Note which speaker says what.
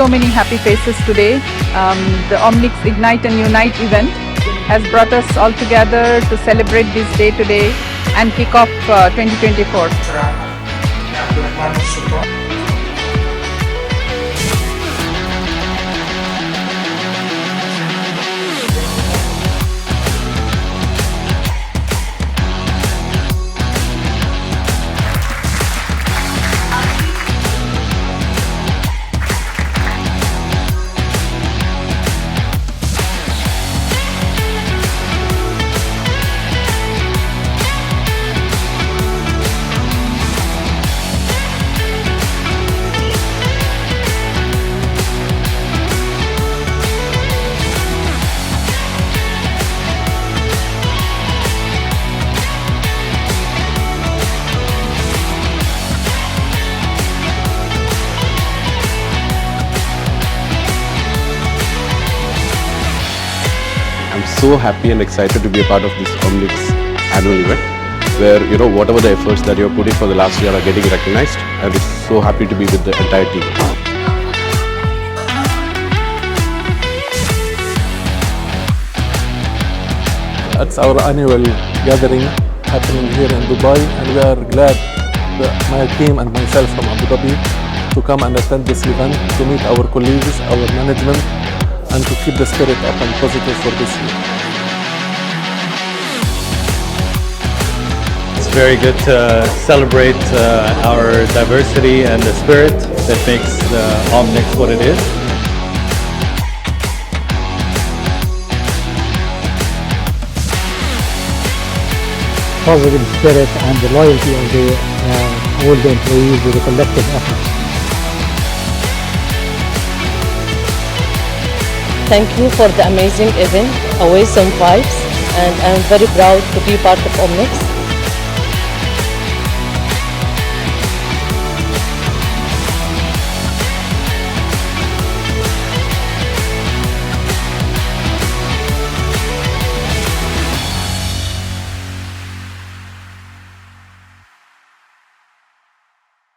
Speaker 1: so many happy faces today. The Omnix Ignite and Unite event has brought us all together to celebrate this day today and kick off 2024.
Speaker 2: I'm so happy and excited to be a part of this Omnix annual event where, whatever the efforts that you're putting for the last year are getting recognized, and I'm so happy to be with the entire team.
Speaker 3: It's our annual gathering happening here in Dubai, and we are glad that my team and myself from Abu Dhabi to come and attend this event to meet our colleagues, our management, and to keep the spirit up and positive for this year.
Speaker 4: It's very good to celebrate our diversity and the spirit that makes the Omnix what it is.
Speaker 5: Positive spirit and the loyalty of all the employees with a collective effort.
Speaker 6: Thank you for the amazing event, awesome vibes, and I'm very proud to be part of Omnix.